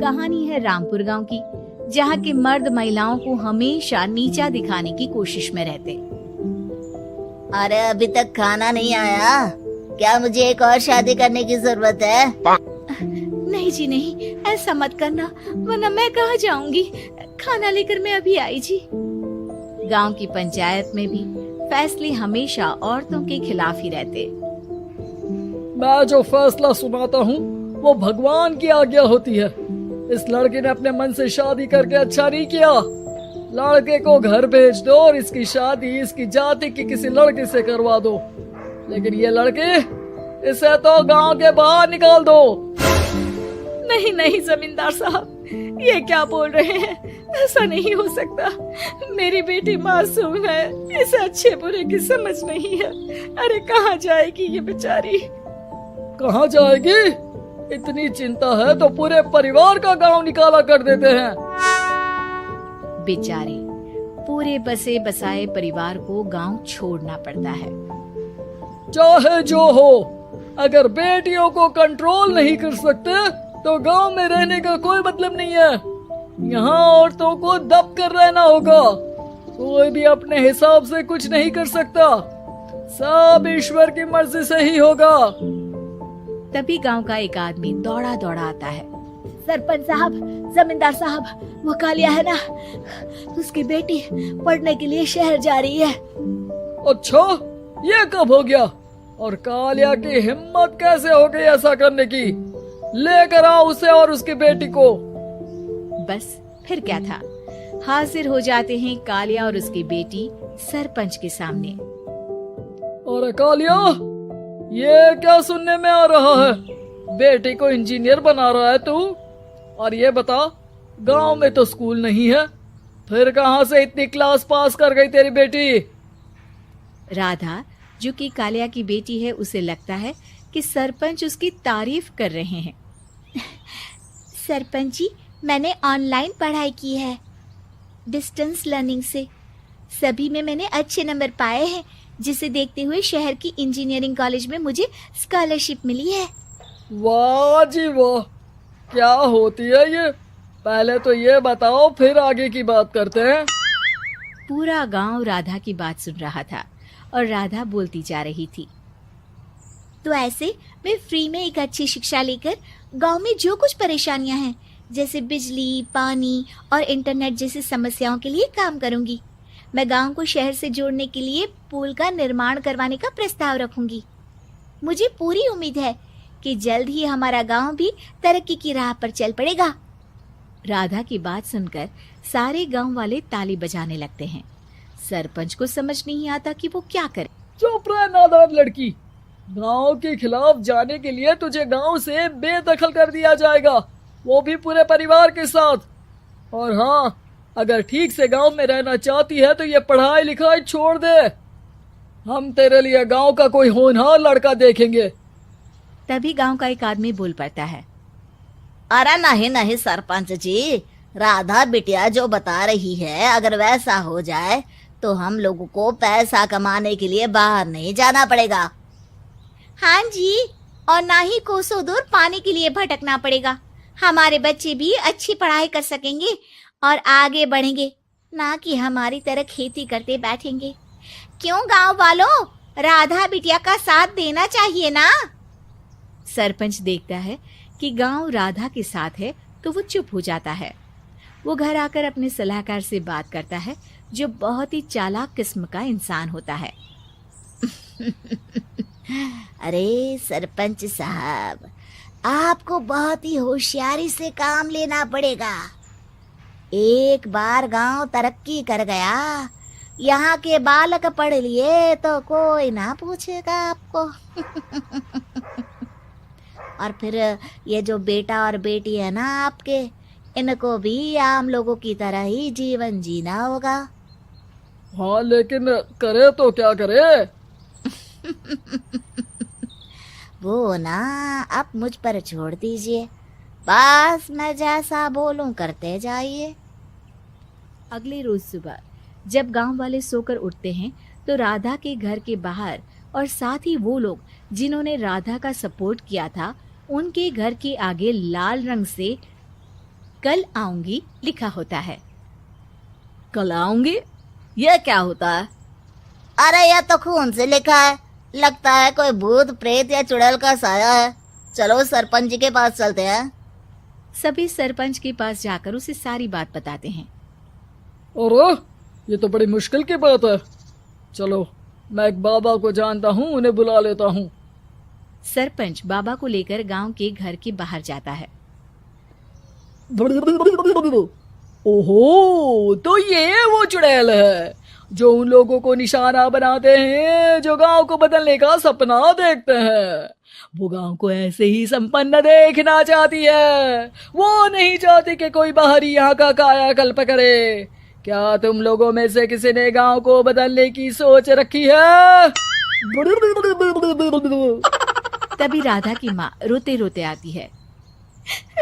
कहानी है रामपुर गांव की, जहाँ के मर्द महिलाओं को हमेशा नीचा दिखाने की कोशिश में रहते। अरे अभी तक खाना नहीं आया, क्या मुझे एक और शादी करने की जरूरत है? नहीं जी नहीं, ऐसा मत करना, वरना मैं कहाँ जाऊंगी। खाना लेकर मैं अभी आई जी। गांव की पंचायत में भी फैसले हमेशा औरतों के खिलाफ ही रहते। मैं जो फैसला सुनाता हूँ वो भगवान की आज्ञा होती है। इस लड़के ने अपने मन से शादी करके अच्छा नहीं किया। लड़के को घर भेज दो और इसकी शादी इसकी जाति की किसी लड़के से करवा दो, लेकिन ये लड़के, इसे तो गांव के बाहर निकाल दो। नहीं नहीं जमींदार साहब, ये क्या बोल रहे हैं? ऐसा नहीं हो सकता। मेरी बेटी मासूम है, इसे अच्छे बुरे की समझ नहीं है। अरे कहाँ जाएगी ये बेचारी? कहाँ जाएगी? इतनी चिंता है तो पूरे परिवार का गांव निकाला कर देते हैं। बेचारे पूरे बसे बसाए परिवार को गांव छोड़ना पड़ता है। चाहे जो हो, अगर बेटियों को कंट्रोल नहीं कर सकते तो गांव में रहने का कोई मतलब नहीं है। यहाँ औरतों को दब कर रहना होगा। कोई भी अपने हिसाब से कुछ नहीं कर सकता, सब ईश्वर की मर्जी से ही होगा। तभी गांव का एक आदमी दौड़ा दौड़ा आता है। सरपंच साहब, जमींदार साहब, वो कालिया है ना, उसकी बेटी पढ़ने के लिए शहर जा रही है। अच्छा, ये कब हो गया? और कालिया की हिम्मत कैसे हो गई ऐसा करने की? लेकर आओ उसे और उसकी बेटी को। बस फिर क्या था, हाजिर हो जाते हैं कालिया और उसकी बेटी सरपंच के सामने। और कालिया, ये क्या सुनने में आ रहा है? बेटी को इंजीनियर बना रहा है तू? और ये बता, गांव में तो स्कूल नहीं है, फिर कहां से इतनी क्लास पास कर गई तेरी बेटी? राधा, जो कि कालिया की बेटी है, उसे लगता है कि सरपंच उसकी तारीफ कर रहे हैं। सरपंच जी, मैंने ऑनलाइन पढ़ाई की है, डिस्टेंस लर्निंग से। सभी में मैंने अच्छे नंबर पाए हैं, जिसे देखते हुए शहर की इंजीनियरिंग कॉलेज में मुझे स्कॉलरशिप मिली है। वाह जी वाह, क्या होती है ये? पहले तो ये बताओ, फिर आगे की बात करते हैं। पूरा गांव राधा की बात सुन रहा था और राधा बोलती जा रही थी। तो ऐसे मैं फ्री में एक अच्छी शिक्षा लेकर गांव में जो कुछ परेशानियां हैं, जैसे बिजली, पानी और इंटरनेट जैसी समस्याओं के लिए काम करूंगी। मैं गांव को शहर से जोड़ने के लिए पुल का निर्माण करवाने का प्रस्ताव रखूंगी। मुझे पूरी उम्मीद है कि जल्द ही हमारा गांव भी तरक्की की राह पर चल पड़ेगा। राधा की बात सुनकर सारे गांव वाले ताली बजाने लगते हैं। सरपंच को समझ नहीं आता कि वो क्या करे। चुप रह नादान लड़की, गांव के खिलाफ जाने के लिए तुझे गांव से बेदखल कर दिया जाएगा, वो भी पूरे परिवार के साथ। और हाँ, अगर ठीक से गांव में रहना चाहती है तो ये पढ़ाई लिखाई छोड़ दे। हम तेरे लिए गांव का कोई होनहार लड़का देखेंगे। तभी गांव का एक आदमी बोल पड़ता है। अरे नहीं नहीं सरपंच जी, राधा बिटिया जो बता रही है, अगर वैसा हो जाए तो हम लोगों को पैसा कमाने के लिए बाहर नहीं जाना पड़ेगा। हाँ जी, और ना ही कोसों दूर पानी के लिए भटकना पड़ेगा। हमारे बच्चे भी अच्छी पढ़ाई कर सकेंगे और आगे बढ़ेंगे, ना कि हमारी तरह खेती करते बैठेंगे। क्यों गांव वालों, राधा बिटिया का साथ देना चाहिए ना। सरपंच देखता है कि गांव राधा के साथ है तो वो चुप हो जाता है। वो घर आकर अपने सलाहकार से बात करता है, जो बहुत ही चालाक किस्म का इंसान होता है। अरे सरपंच साहब, आपको बहुत ही होशियारी से काम लेना पड़ेगा। एक बार गांव तरक्की कर गया, यहाँ के बालक पढ़ लिए तो कोई ना पूछेगा आपको। और फिर ये जो बेटा और बेटी है ना आपके, इनको भी आम लोगों की तरह ही जीवन जीना होगा। हाँ, लेकिन करे तो क्या करे? वो ना आप मुझ पर छोड़ दीजिए, बस मैं जैसा बोलूं करते जाइए। अगले रोज सुबह जब गांव वाले सोकर उठते हैं तो राधा के घर के बाहर और साथ ही वो लोग जिन्होंने राधा का सपोर्ट किया था, उनके घर के आगे लाल रंग से कल आऊंगी लिखा होता है। कल आऊंगी, यह क्या होता है? अरे यह तो खून से लिखा है, लगता है कोई भूत प्रेत या चुड़ैल का साया है। चलो सरपंच जी के पास चलते हैं। सभी सरपंच के पास जाकर उसे सारी बात बताते हैं। अरे ये तो बड़ी मुश्किल की बात है। चलो मैं एक बाबा को जानता हूँ, उन्हें बुला लेता हूँ। सरपंच बाबा को लेकर गांव के घर के बाहर जाता है। ओहो, तो ये वो चुड़ैल है जो उन लोगों को निशाना बनाते हैं जो गांव को बदलने का सपना देखते हैं। वो गांव को ऐसे ही संपन्न देखना चाहती है। वो नहीं चाहती कि कोई बाहरी यहाँ का कायाकल्प करे। क्या तुम लोगों में से किसी ने गांव को बदलने की सोच रखी है? तभी राधा की माँ रोते रोते आती है।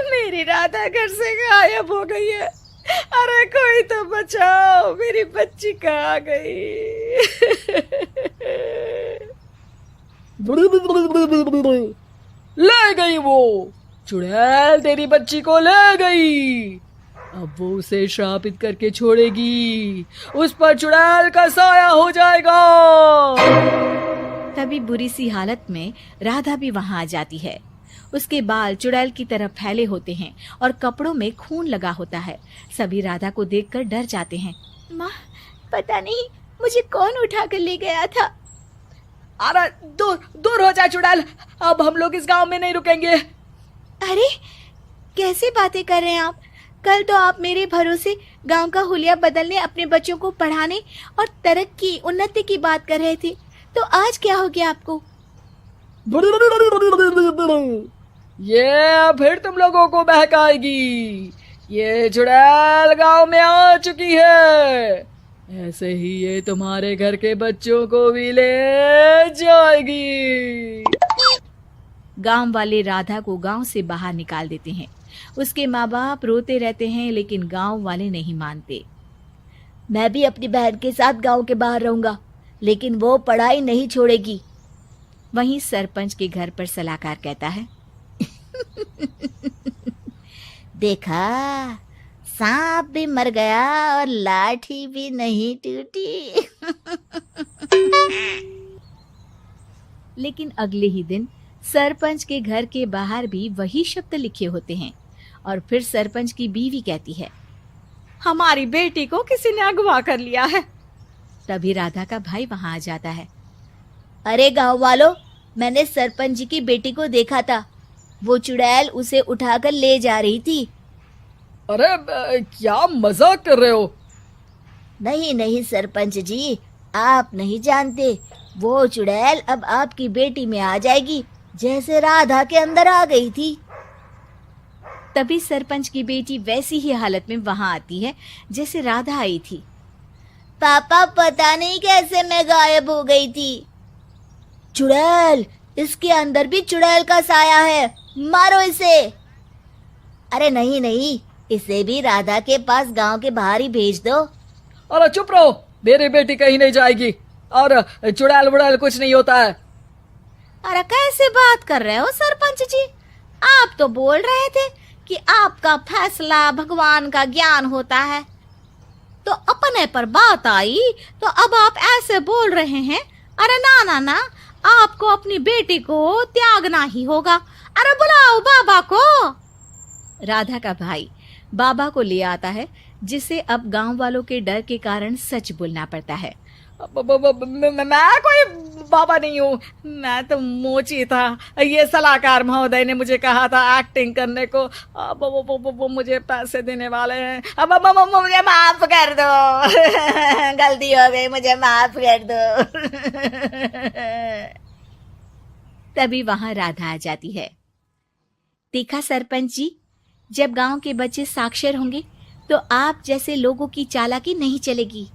मेरी राधा घर से गायब हो गई है। अरे कोई तो बचाओ, मेरी बच्ची कहाँ गई? ले गई वो चुड़ैल, तेरी बच्ची को ले गई। अब वो उसे श्रापित करके छोड़ेगी, उस पर चुड़ैल का साया हो जाएगा। तभी बुरी सी हालत में राधा भी वहां आ जाती है। उसके बाल चुड़ैल की तरह फैले होते हैं और कपड़ों में खून लगा होता है। सभी राधा को देखकर डर जाते हैं। माँ, पता नहीं मुझे कौन उठा कर ले गया था। अरे दूर हो जा चुड़ैल, अब हम लोग इस गांव में नहीं रुकेंगे। अरे कैसे बातें कर रहे हैं आप? कल तो आप मेरे भरोसे गांव का हुलिया बदलने, अपने बच्चों को पढ़ाने और तरक्की उन्नति की बात कर रहे थे, तो आज क्या हो गया आपको? ये फिर तुम लोगों को बहकाएगी। ये चुड़ैल गांव में आ चुकी है, ऐसे ही ये तुम्हारे घर के बच्चों को भी ले जाएगी। गांव वाले राधा को गांव से बाहर निकाल देते हैं। उसके माँ बाप रोते रहते हैं, लेकिन गांव वाले नहीं मानते। मैं भी अपनी बहन के साथ गांव के बाहर रहूंगा, लेकिन वो पढ़ाई नहीं छोड़ेगी। वहीं सरपंच के घर पर सलाहकार कहता है। देखा, सांप भी मर गया और लाठी भी नहीं टूटी। लेकिन अगले ही दिन सरपंच के घर के बाहर भी वही शब्द लिखे होते हैं और फिर सरपंच की बीवी कहती है, हमारी बेटी को किसी ने अगवा कर लिया है। तभी राधा का भाई वहां आ जाता है। अरे गांव वालों, मैंने सरपंच जी की बेटी को देखा था। वो चुड़ैल उसे उठाकर ले जा रही थी। अरे क्या मजाक कर रहे हो? नहीं नहीं सरपंच जी, आप नहीं जानते। वो चुड़ैल अब आपकी बेटी में आ जाएगी, जैसे राधा के अंदर आ गई थी। तभी सरपंच की बेटी वैसी ही हालत में वहां आती है जैसे राधा आई थी। पापा, पता नहीं कैसे मैं गायब हो गई थी। चुड़ैल, इसके अंदर भी चुड़ैल का साया है, मारो इसे। अरे नहीं नहीं, इसे भी राधा के पास गांव के बाहर ही भेज दो। अरे चुप रहो, मेरी बेटी कहीं नहीं जाएगी और चुड़ैल वुड़ैल कुछ नहीं होता है। अरे कैसे बात कर रहे हो सरपंच जी? आप तो बोल रहे थे कि आपका फैसला भगवान का ज्ञान होता है, तो अपने पर बात आई तो अब आप ऐसे बोल रहे हैं। अरे ना ना ना, आपको अपनी बेटी को त्यागना ही होगा। अरे बुलाओ बाबा को। राधा का भाई बाबा को ले आता है, जिसे अब गांव वालों के डर के कारण सच बोलना पड़ता है। मैं कोई बाबा नहीं हूँ, मैं तो मोची था। ये सलाहकार महोदय ने मुझे कहा था एक्टिंग करने को। अब वो मुझे पैसे देने वाले हैं। अब मुझे माफ कर दो। गलती हो गई, मुझे माफ कर दो। तभी वहां राधा आ जाती है। देखा सरपंच जी, जब गांव के बच्चे साक्षर होंगे तो आप जैसे लोगों की चालाकी नहीं चलेगी।